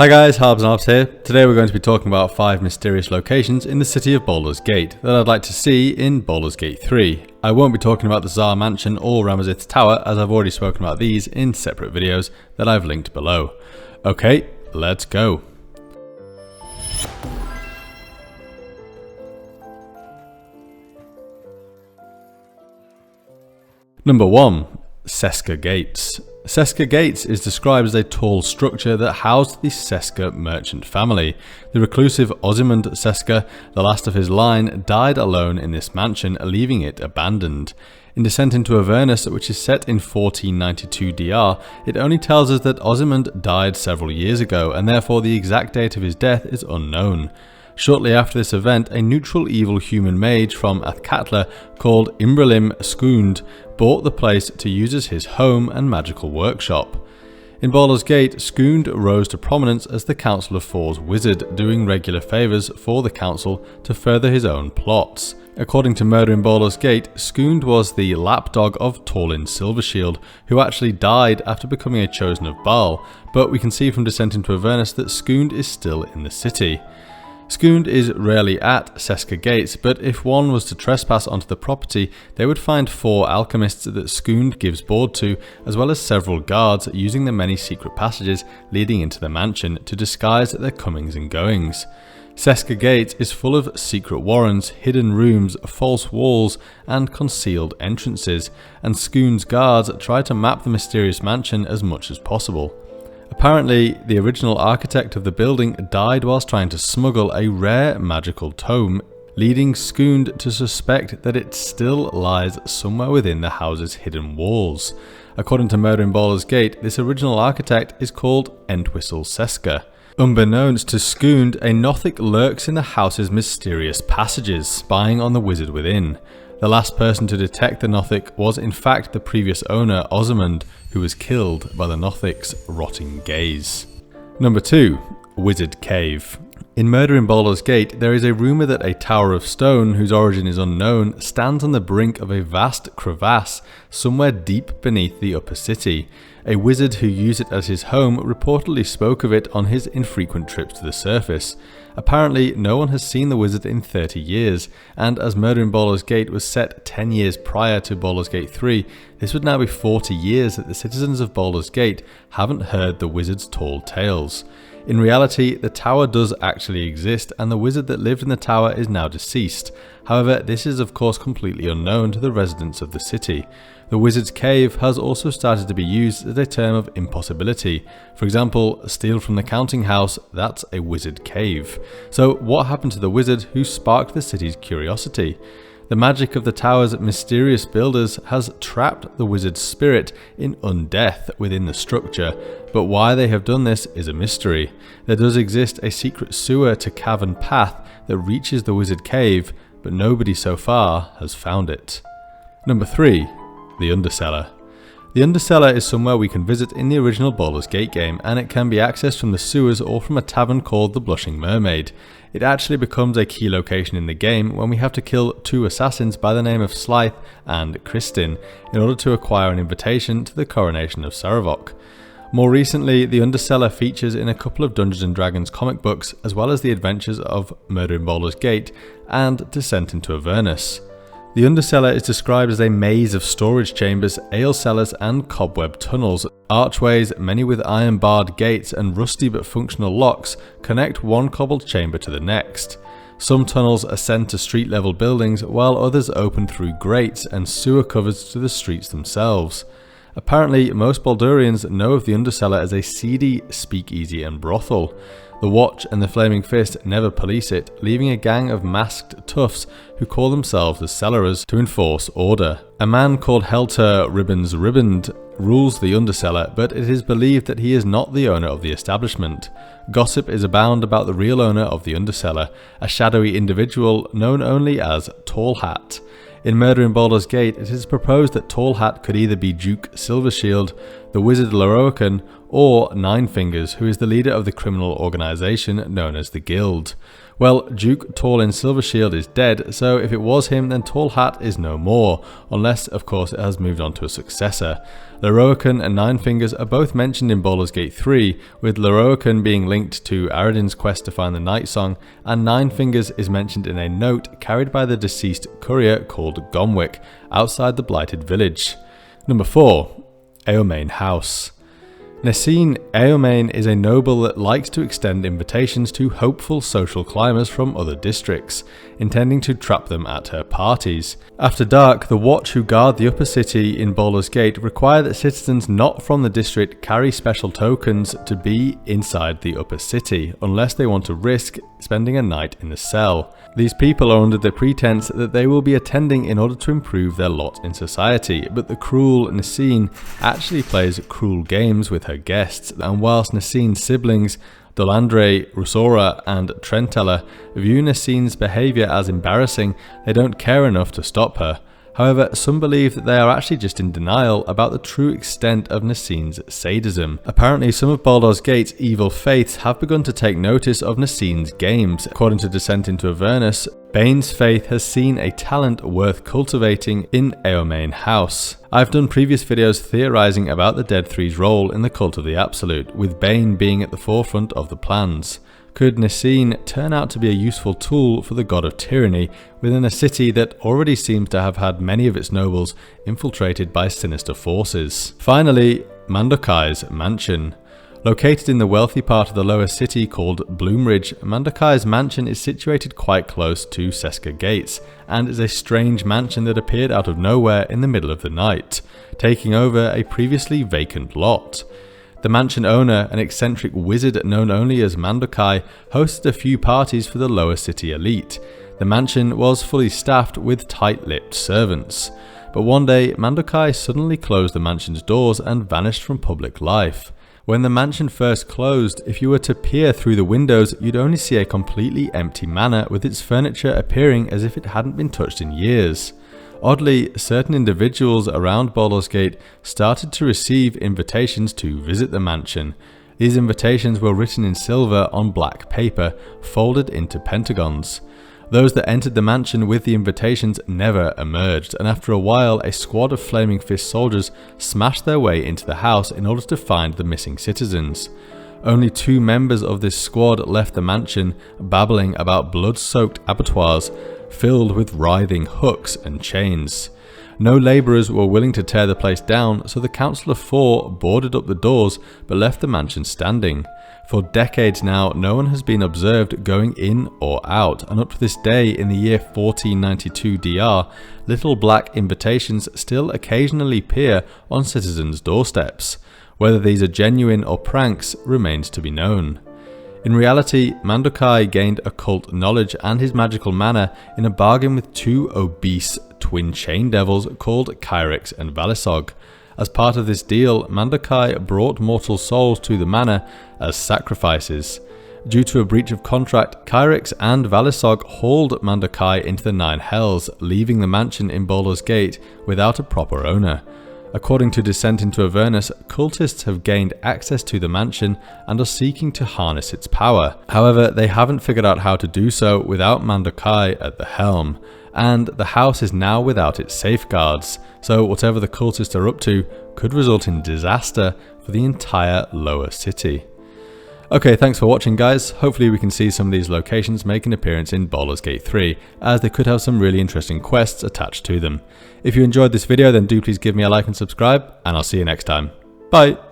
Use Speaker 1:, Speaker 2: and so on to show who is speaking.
Speaker 1: Hi guys, Harbs and Narbs here. Today we're going to be talking about 5 mysterious locations in the city of Baldur's Gate that I'd like to see in Baldur's Gate 3. I won't be talking about the Tsar Mansion or Ramazith's Tower, as I've already spoken about these in separate videos that I've linked below. Okay, let's go. Number 1. Cesca Gates. Cesca Gates is described as a tall structure that housed the Cesca merchant family. The reclusive Osimund Cesca, the last of his line, died alone in this mansion, leaving it abandoned. In Descent into Avernus, which is set in 1492 DR, it only tells us that Osimund died several years ago, and therefore the exact date of his death is unknown. Shortly after this event, a neutral evil human mage from Athkatla called Imbralim Skund bought the place to use as his home and magical workshop. In Baldur's Gate, Skund rose to prominence as the Council of Four's wizard, doing regular favours for the council to further his own plots. According to Murder in Baldur's Gate, Skund was the lapdog of Torlin Silvershield, who actually died after becoming a chosen of Baal, but we can see from Descent into Avernus that Skund is still in the city. Skund is rarely at Cesca Gates, but if one was to trespass onto the property, they would find 4 alchemists that Skund gives board to, as well as several guards using the many secret passages leading into the mansion to disguise their comings and goings. Cesca Gates is full of secret warrens, hidden rooms, false walls, and concealed entrances, and Skund's guards try to map the mysterious mansion as much as possible. Apparently, the original architect of the building died whilst trying to smuggle a rare magical tome, leading Skund to suspect that it still lies somewhere within the house's hidden walls. According to Murder in Baldur's Gate, this original architect is called Entwistle Cesca. Unbeknownst to Skund, a Nothic lurks in the house's mysterious passages, spying on the wizard within. The last person to detect the Nothic was in fact the previous owner, Osimund, who was killed by the Nothic's rotting gaze. Number 2. Wizard Cave. In Murder in Baldur's Gate, there is a rumour that a tower of stone, whose origin is unknown, stands on the brink of a vast crevasse somewhere deep beneath the upper city. A wizard who used it as his home reportedly spoke of it on his infrequent trips to the surface. Apparently, no one has seen the wizard in 30 years, and as Murder in Baldur's Gate was set 10 years prior to Baldur's Gate 3, this would now be 40 years that the citizens of Baldur's Gate haven't heard the wizard's tall tales. In reality, the tower does actually exist, and the wizard that lived in the tower is now deceased. However, this is of course completely unknown to the residents of the city. The Wizard's Cave has also started to be used as a term of impossibility. For example, steal from the counting house, that's a wizard cave. So what happened to the wizard who sparked the city's curiosity? The magic of the tower's mysterious builders has trapped the wizard's spirit in undeath within the structure, but why they have done this is a mystery. There does exist a secret sewer to cavern path that reaches the wizard cave, but nobody so far has found it. Number 3. The Undercellar. The Undercellar is somewhere we can visit in the original Baldur's Gate game, and it can be accessed from the sewers or from a tavern called the Blushing Mermaid. It actually becomes a key location in the game when we have to kill 2 assassins by the name of Slythe and Kristin in order to acquire an invitation to the coronation of Sarevok. More recently, the Undercellar features in a couple of Dungeons & Dragons comic books, as well as the adventures of Murder in Baldur's Gate and Descent into Avernus. The Undercellar is described as a maze of storage chambers, ale cellars and cobweb tunnels. Archways, many with iron-barred gates and rusty but functional locks, connect one cobbled chamber to the next. Some tunnels ascend to street-level buildings, while others open through grates and sewer covers to the streets themselves. Apparently, most Baldurians know of the Undercellar as a seedy speakeasy and brothel. The Watch and the Flaming Fist never police it, leaving a gang of masked toughs who call themselves the Cellarers to enforce order. A man called Helter Ribbons Ribboned rules the Undercellar, but it is believed that he is not the owner of the establishment. Gossip is abound about the real owner of the Undercellar, a shadowy individual known only as Tall Hat. In Murder in Baldur's Gate, it is proposed that Tall Hat could either be Duke Silvershield, the wizard Loroakan, or Nine Fingers, who is the leader of the criminal organization known as the Guild. Well, Duke Tall in Silver Shield is dead, so if it was him, then Tall Hat is no more, unless of course it has moved on to a successor. Lorroakan and Nine Fingers are both mentioned in Baldur's Gate 3, with Lorroakan being linked to Aradin's quest to find the Night Song, and Nine Fingers is mentioned in a note carried by the deceased courier called Gomwick, outside the Blighted Village. Number 4. Aiomaine House. Nesine Aiomaine is a noble that likes to extend invitations to hopeful social climbers from other districts, intending to trap them at her parties. After dark, the watch who guard the upper city in Baldur's Gate require that citizens not from the district carry special tokens to be inside the upper city, unless they want to risk spending a night in the cell. These people are under the pretense that they will be attending in order to improve their lot in society, but the cruel Nesine actually plays cruel games with her guests, and whilst Nesine's siblings Dolandre, Rusora and Trentella view Nesine's behaviour as embarrassing, they don't care enough to stop her. However, some believe that they are actually just in denial about the true extent of Nesine's sadism. Apparently, some of Baldur's Gate's evil faiths have begun to take notice of Nesine's games. According to Descent into Avernus, Bane's faith has seen a talent worth cultivating in Aiomaine House. I've done previous videos theorising about the Dead Three's role in the Cult of the Absolute, with Bane being at the forefront of the plans. Could Nesine turn out to be a useful tool for the god of tyranny within a city that already seems to have had many of its nobles infiltrated by sinister forces? Finally, Mandokai's Mansion. Located in the wealthy part of the lower city called Bloomridge, Mandokai's mansion is situated quite close to Cesca Gates, and is a strange mansion that appeared out of nowhere in the middle of the night, taking over a previously vacant lot. The mansion owner, an eccentric wizard known only as Mandokai, hosted a few parties for the lower city elite. The mansion was fully staffed with tight-lipped servants. But one day, Mandokai suddenly closed the mansion's doors and vanished from public life. When the mansion first closed, if you were to peer through the windows, you'd only see a completely empty manor with its furniture appearing as if it hadn't been touched in years. Oddly, certain individuals around Baldur's Gate started to receive invitations to visit the mansion. These invitations were written in silver on black paper, folded into pentagons. Those that entered the mansion with the invitations never emerged, and after a while a squad of Flaming Fist soldiers smashed their way into the house in order to find the missing citizens. Only 2 members of this squad left the mansion, babbling about blood-soaked abattoirs filled with writhing hooks and chains. No labourers were willing to tear the place down, so the Council of 4 boarded up the doors but left the mansion standing. For decades now, no one has been observed going in or out, and up to this day in the year 1492 DR, little black invitations still occasionally appear on citizens' doorsteps. Whether these are genuine or pranks remains to be known. In reality, Mandokai gained occult knowledge and his magical mana in a bargain with 2 obese twin chain devils called Kyrex and Valisog. As part of this deal, Mandokai brought mortal souls to the manor as sacrifices. Due to a breach of contract, Kyrex and Valisog hauled Mandokai into the 9 Hells, leaving the mansion in Baldur's Gate without a proper owner. According to Descent into Avernus, cultists have gained access to the mansion and are seeking to harness its power. However, they haven't figured out how to do so without Mandokai at the helm, and the house is now without its safeguards, so whatever the cultists are up to could result in disaster for the entire lower city. Okay, thanks for watching guys. Hopefully we can see some of these locations make an appearance in Baldur's Gate 3, as they could have some really interesting quests attached to them. If you enjoyed this video, then do please give me a like and subscribe, and I'll see you next time. Bye!